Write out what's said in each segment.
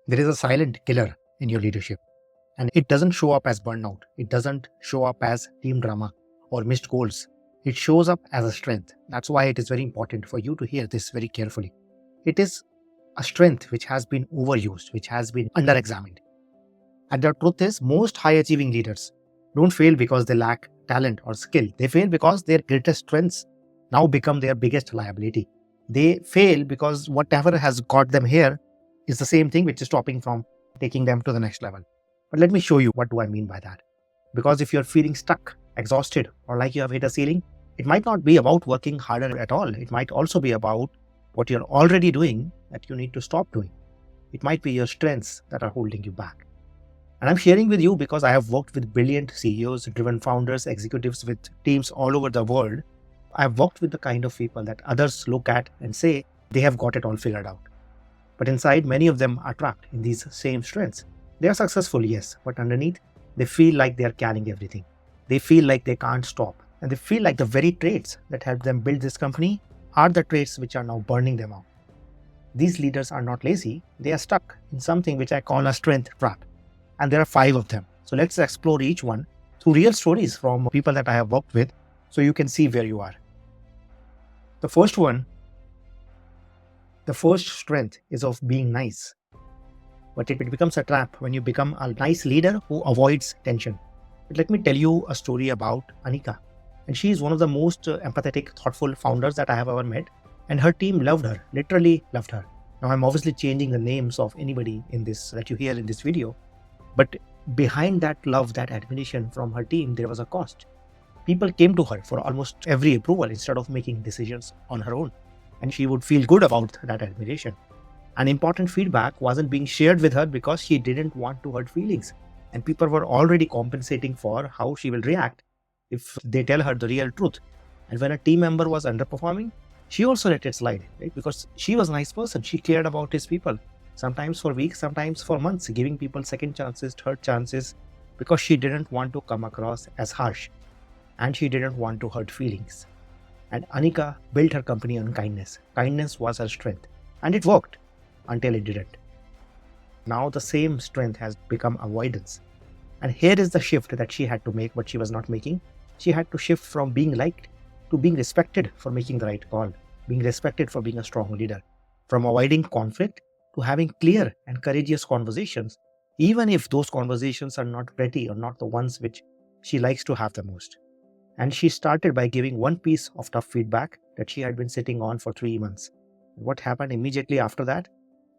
There is a silent killer in your leadership, and it doesn't show up as burnout. It doesn't show up as team drama or missed goals. It shows up as a strength. That's why it is very important for you to hear this very carefully. It is a strength which has been overused, which has been under-examined. And the truth is, most high-achieving leaders don't fail because they lack talent or skill. They fail because their greatest strengths now become their biggest liability. They fail because whatever has got them here is the same thing which is stopping from taking them to the next level. But let me show you what do I mean by that. Because if you're feeling stuck, exhausted, or like you have hit a ceiling, it might not be about working harder at all. It might also be about what you're already doing that you need to stop doing. It might be your strengths that are holding you back. And I'm sharing with you because I have worked with brilliant CEOs, driven founders, executives with teams all over the world. I've worked with the kind of people that others look at and say they have got it all figured out. But inside, many of them are trapped in these same strengths. They are successful, yes, but underneath, they feel like they are carrying everything. They feel like they can't stop. And they feel like the very traits that helped them build this company are the traits which are now burning them out. These leaders are not lazy. They are stuck in something which I call a strength trap. And there are 5 of them. So let's explore each one through real stories from people that I have worked with so you can see where you are. The first one, the first strength is of being nice. But it becomes a trap when you become a nice leader who avoids tension. But let me tell you a story about Anika. And she is one of the most empathetic, thoughtful founders that I have ever met. And her team loved her, literally loved her. Now I'm obviously changing the names of anybody in this that you hear in this video. But behind that love, that admiration from her team, there was a cost. People came to her for almost every approval instead of making decisions on her own. And she would feel good about that admiration. And important feedback wasn't being shared with her because she didn't want to hurt feelings. And people were already compensating for how she will react if they tell her the real truth. And when a team member was underperforming, she also let it slide, right? Because she was a nice person. She cared about his people. Sometimes for weeks, sometimes for months, giving people second chances, third chances, because she didn't want to come across as harsh and she didn't want to hurt feelings. And Anika built her company on kindness. Kindness was her strength, and it worked until it didn't. Now the same strength has become avoidance. And here is the shift that she had to make, but she was not making. She had to shift from being liked to being respected for making the right call, being respected for being a strong leader, from avoiding conflict to having clear and courageous conversations, even if those conversations are not pretty or not the ones which she likes to have the most. And she started by giving one piece of tough feedback that she had been sitting on for 3 months. What happened immediately after that?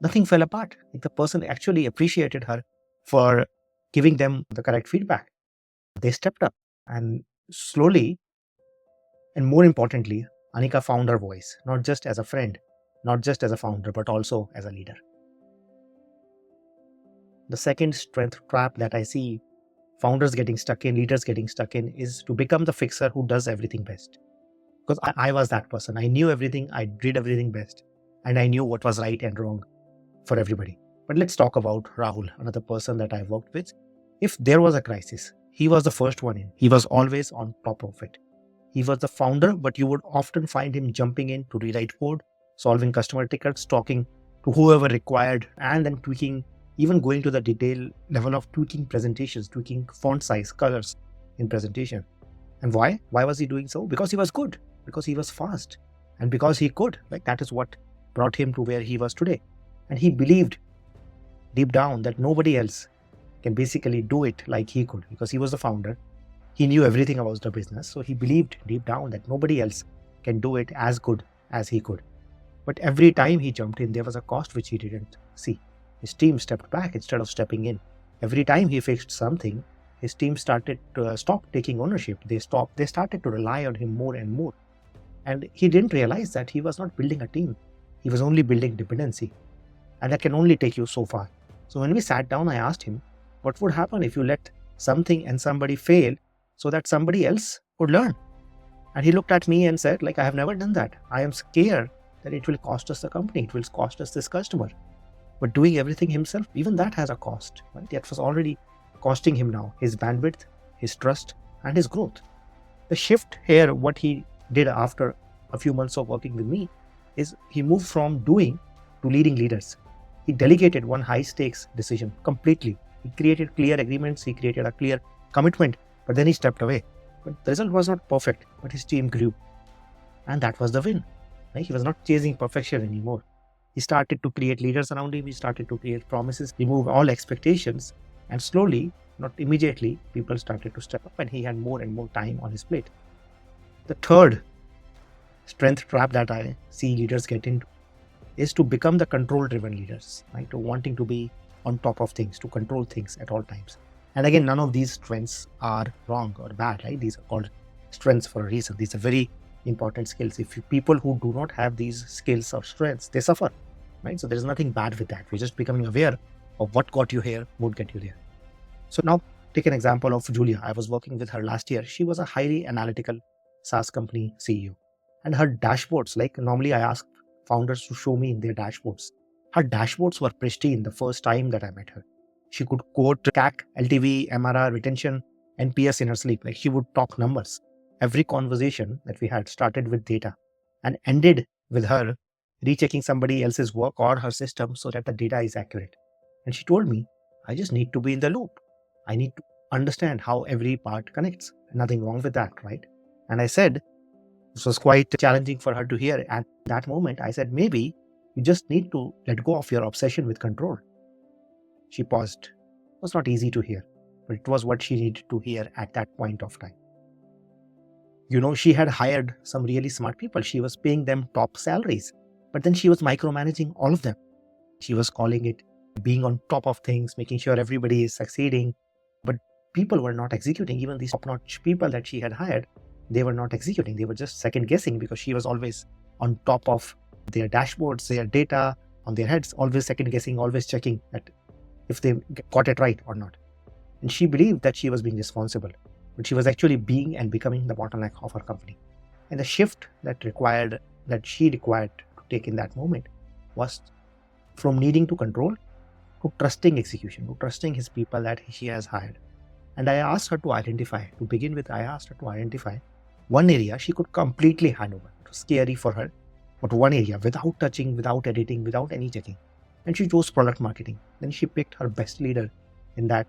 Nothing fell apart. The person actually appreciated her for giving them the correct feedback. They stepped up and slowly, and more importantly, Anika found her voice, not just as a friend, not just as a founder, but also as a leader. The second strength trap that I see founders getting stuck in, leaders getting stuck in, is to become the fixer who does everything best. Because I was that person. I knew everything, I did everything best, and I knew what was right and wrong for everybody. But let's talk about Rahul, another person that I worked with. If there was a crisis, he was the first one in. He was always on top of it. He was the founder, but you would often find him jumping in to rewrite code, solving customer tickets, talking to whoever required, and then tweaking, even going to the detail level of tweaking presentations, tweaking font size, colors in presentation. And why? Why was he doing so? Because he was good, because he was fast, and because he could. Like, that is what brought him to where he was today. And he believed deep down that nobody else can basically do it like he could, because he was the founder. He knew everything about the business. So he believed deep down that nobody else can do it as good as he could. But every time he jumped in, there was a cost which he didn't see. His team stepped back instead of stepping in. Every time he fixed something, his team started to stop taking ownership. They started to rely on him more and more. And he didn't realize that he was not building a team. He was only building dependency. And that can only take you so far. So when we sat down, I asked him, what would happen if you let something and somebody fail so that somebody else could learn? And he looked at me and said, I have never done that. I am scared that it will cost us the company. It will cost us this customer. But doing everything himself, even that has a cost. Right? That was already costing him now his bandwidth, his trust, and his growth. The shift here, what he did after a few months of working with me, is he moved from doing to leading leaders. He delegated one high stakes decision completely. He created clear agreements, he created a clear commitment, but then he stepped away. But the result was not perfect, but his team grew. And that was the win. Right? He was not chasing perfection anymore. He started to create leaders around him, he started to create promises, remove all expectations, and slowly, not immediately, people started to step up and he had more and more time on his plate. The third strength trap that I see leaders get into is to become the control-driven leaders, right? To wanting to be on top of things, to control things at all times. And again, none of these strengths are wrong or bad, right? These are called strengths for a reason. These are very important skills. If people who do not have these skills or strengths, they suffer, right? So there's nothing bad with that. We're just becoming aware of what got you here won't get you there. So now take an example of Julia. I was working with her last year. She was a highly analytical SaaS company CEO. And her dashboards, like normally I ask founders to show me in their dashboards. Her dashboards were pristine the first time that I met her. She could quote CAC, LTV, MRR, retention, NPS in her sleep. Like she would talk numbers. Every conversation that we had started with data and ended with her rechecking somebody else's work or her system so that the data is accurate. And she told me, I just need to be in the loop. I need to understand how every part connects. Nothing wrong with that, right? And I said, this was quite challenging for her to hear. At that moment, I said, maybe you just need to let go of your obsession with control. She paused. It was not easy to hear, but it was what she needed to hear at that point of time. You know, she had hired some really smart people. She was paying them top salaries, but then she was micromanaging all of them. She was calling it being on top of things, making sure everybody is succeeding, but people were not executing. Even these top-notch people that she had hired, they were not executing. They were just second guessing because she was always on top of their dashboards, their data on their heads, always second guessing, always checking that if they got it right or not. And she believed that she was being responsible, but she was actually being and becoming the bottleneck of her company. And the shift that she required to take in that moment was from needing to control to trusting execution, to trusting his people that she has hired. And I asked her to identify one area she could completely hand over. It was scary for her, but one area without touching, without editing, without any checking. And she chose product marketing. Then she picked her best leader in that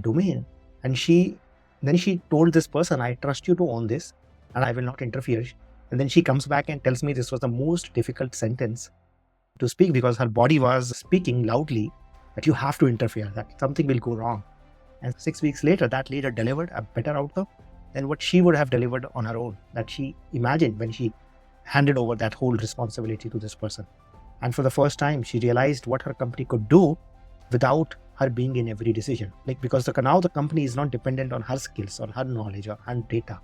domain. And then she told this person, I trust you to own this and I will not interfere. And then she comes back and tells me this was the most difficult sentence to speak because her body was speaking loudly that you have to interfere, that something will go wrong. And 6 weeks later, that leader delivered a better outcome than what she would have delivered on her own, that she imagined when she handed over that whole responsibility to this person. And for the first time, she realized what her company could do without her being in every decision. Like, because now the company is not dependent on her skills or her knowledge or her data.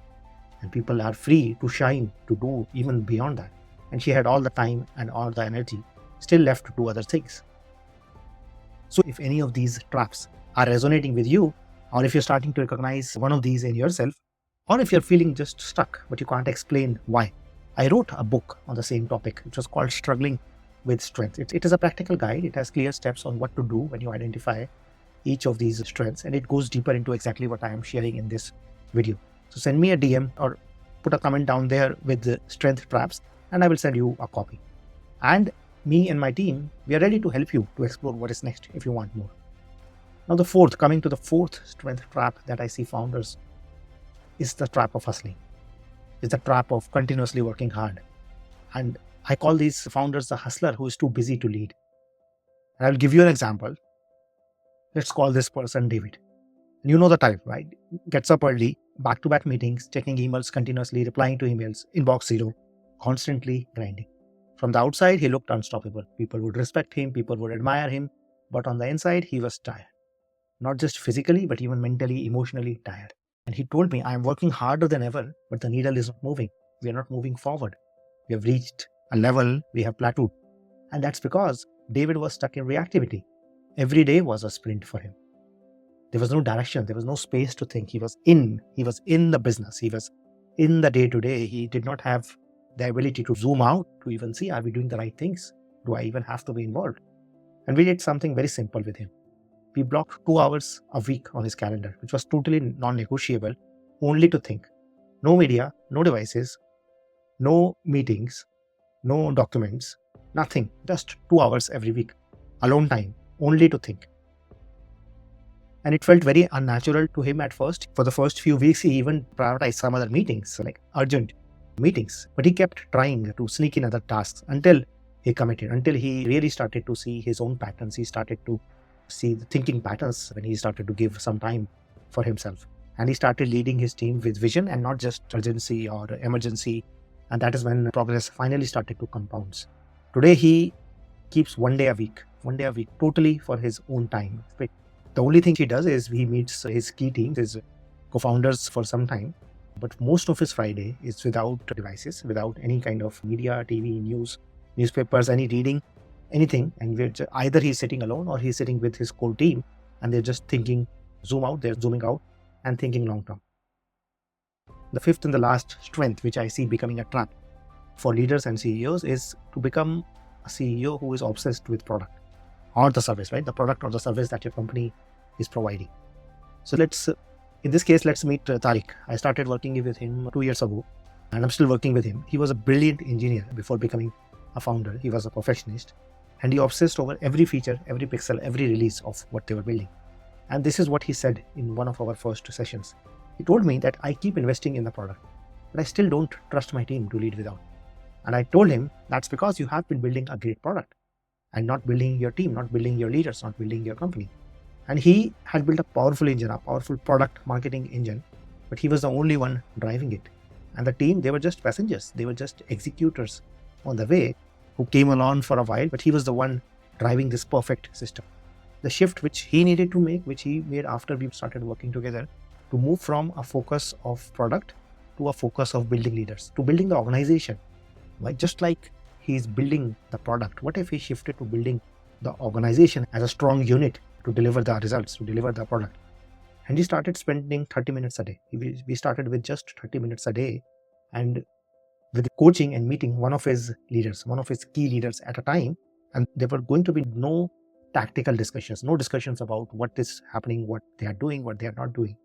And people are free to shine, to do even beyond that. And she had all the time and all the energy still left to do other things. So if any of these traps are resonating with you, or if you're starting to recognize one of these in yourself, or if you're feeling just stuck, but you can't explain why, I wrote a book on the same topic, which was called Struggling with Strengths. It is a practical guide. It has clear steps on what to do when you identify each of these strengths, and it goes deeper into exactly what I am sharing in this video. So send me a DM or put a comment down there with the strength traps, and I will send you a copy. And me and my team, we are ready to help you to explore what is next if you want more. Now coming to the fourth strength trap that I see founders is the trap of hustling. It's the trap of continuously working hard. And I call these founders the hustler who is too busy to lead. And I'll give you an example. Let's call this person David. And you know the type, right? Gets up early, back-to-back meetings, checking emails continuously, replying to emails, inbox zero, constantly grinding. From the outside, he looked unstoppable. People would respect him, people would admire him, but on the inside, he was tired. Not just physically, but even mentally, emotionally tired. And he told me, I am working harder than ever, but the needle is not moving. We are not moving forward. We have reached a level, we have plateaued. And that's because David was stuck in reactivity. Every day was a sprint for him. There was no direction. There was no space to think. He was in the business. He was in the day-to-day. He did not have the ability to zoom out to even see, are we doing the right things? Do I even have to be involved? And we did something very simple with him. We blocked 2 hours a week on his calendar, which was totally non-negotiable, only to think. No media, no devices, no meetings, no documents, nothing. Just 2 hours every week. alone time, only to think. And it felt very unnatural to him at first. For the first few weeks, he even prioritized some other meetings, like urgent meetings. But he kept trying to sneak in other tasks until he committed, until he really started to see his own patterns. He started to see the thinking patterns when he started to give some time for himself. And he started leading his team with vision and not just urgency or emergency. And that is when progress finally started to compound. Today, he keeps one day a week, totally for his own time. The only thing he does is he meets his key teams, his co-founders for some time. But most of his Friday is without devices, without any kind of media, TV, news, newspapers, any reading, anything. And either he's sitting alone or he's sitting with his core team and they're just thinking, they're zooming out and thinking long term. The fifth and the last strength, which I see becoming a trap for leaders and CEOs, is to become a CEO who is obsessed with product or the service, right? The product or the service that your company is providing. So in this case, let's meet Tariq. I started working with him 2 years ago and I'm still working with him. He was a brilliant engineer before becoming a founder. He was a perfectionist and he obsessed over every feature, every pixel, every release of what they were building. And this is what he said in one of our first sessions. He told me that I keep investing in the product, but I still don't trust my team to lead without. And I told him that's because you have been building a great product and not building your team, not building your leaders, not building your company. And he had built a powerful engine, a powerful product marketing engine, but he was the only one driving it. And the team, they were just passengers. They were just executors on the way who came along for a while, but he was the one driving this perfect system. The shift which he needed to make, which he made after we started working together, to move from a focus of product to a focus of building leaders, to building the organization. Like just like he's building the product, what if he shifted to building the organization as a strong unit to deliver the results, to deliver the product? And he started spending 30 minutes a day. We started with just 30 minutes a day and with coaching and meeting one of his leaders, one of his key leaders at a time. And there were going to be no tactical discussions, no discussions about what is happening, what they are doing, what they are not doing.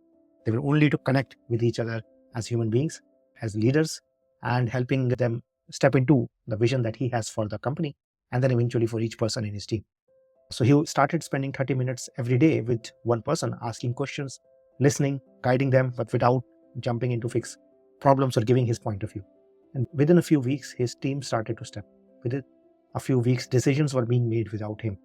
They were only to connect with each other as human beings, as leaders, and helping them step into the vision that he has for the company and then eventually for each person in his team. So he started spending 30 minutes every day with one person, asking questions, listening, guiding them, but without jumping in to fix problems or giving his point of view. And within a few weeks, his team started to step. Within a few weeks, decisions were being made without him.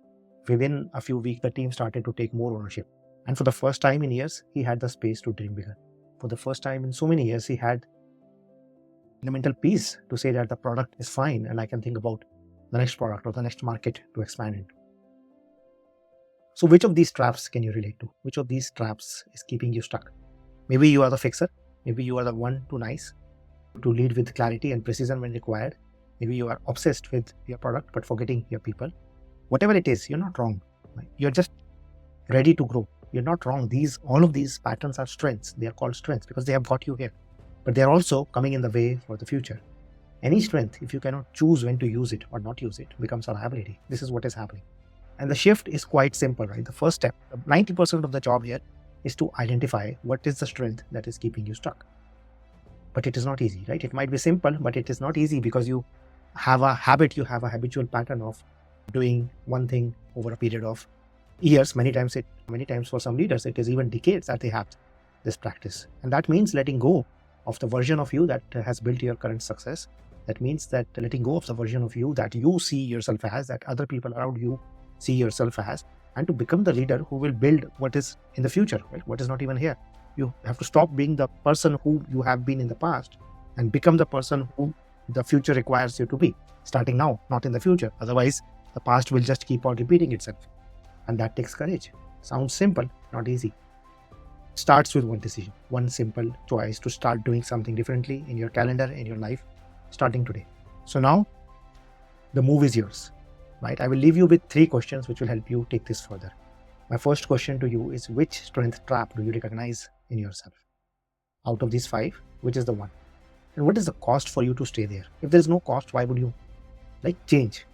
Within a few weeks, the team started to take more ownership. And for the first time in years, he had the space to dream bigger. For the first time in so many years, he had the mental peace to say that the product is fine and I can think about the next product or the next market to expand into. So which of these traps can you relate to? Which of these traps is keeping you stuck? Maybe you are the fixer. Maybe you are the one too nice to lead with clarity and precision when required. Maybe you are obsessed with your product but forgetting your people. Whatever it is, you're not wrong. You're just ready to grow. You're not wrong. All of these patterns are strengths. They are called strengths because they have got you here. But they're also coming in the way for the future. Any strength, if you cannot choose when to use it or not use it, becomes a liability. This is what is happening. And the shift is quite simple, right? The first step, 90% of the job here is to identify what is the strength that is keeping you stuck. But it is not easy, right? It might be simple, but it is not easy because you have a habit, you have a habitual pattern of doing one thing over a period of years. Many times for some leaders, it is even decades that they have this practice. And that means letting go of the version of you that has built your current success. That means that letting go of the version of you that you see yourself as, that other people around you see yourself as, and to become the leader who will build what is in the future, right? What is not even here. You have to stop being the person who you have been in the past and become the person who the future requires you to be, starting now, not in the future. Otherwise, the past will just keep on repeating itself. And that takes courage. Sounds simple, not easy. Starts with one decision, one simple choice to start doing something differently in your calendar, in your life, starting today. So now the move is yours, right? I will leave you with 3 questions which will help you take this further. My first question to you is, which strength trap do you recognize in yourself? Out of these 5, which is the one? And what is the cost for you to stay there? If there is no cost, why would you change?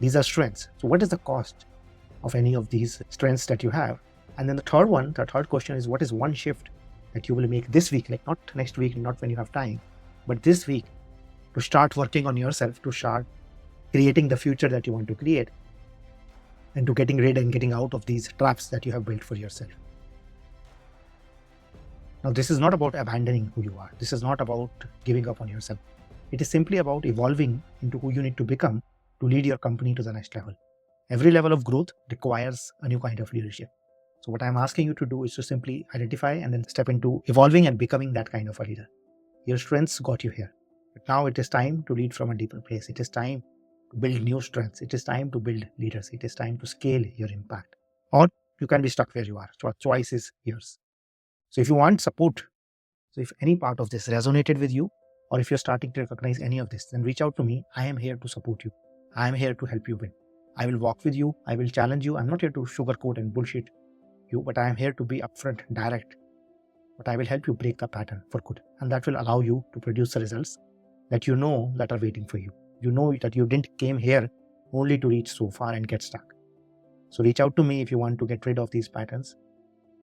These are strengths. So what is the cost of any of these strengths that you have? And then the third question is, what is one shift that you will make this week, not next week, not when you have time, but this week, to start working on yourself, to start creating the future that you want to create, and to getting rid and getting out of these traps that you have built for yourself. Now, this is not about abandoning who you are. This is not about giving up on yourself. It is simply about evolving into who you need to become to lead your company to the next level. Every level of growth requires a new kind of leadership. So what I'm asking you to do is to simply identify and then step into evolving and becoming that kind of a leader. Your strengths got you here. But now it is time to lead from a deeper place. It is time to build new strengths. It is time to build leaders. It is time to scale your impact. Or you can be stuck where you are. So choice is yours. So if you want support, so if any part of this resonated with you, or if you're starting to recognize any of this, then reach out to me. I am here to support you. I am here to help you win. I will walk with you. I will challenge you. I'm not here to sugarcoat and bullshit you, but I am here to be upfront, direct. But I will help you break the pattern for good. And that will allow you to produce the results that you know that are waiting for you. You know that you didn't came here only to reach so far and get stuck. So reach out to me if you want to get rid of these patterns.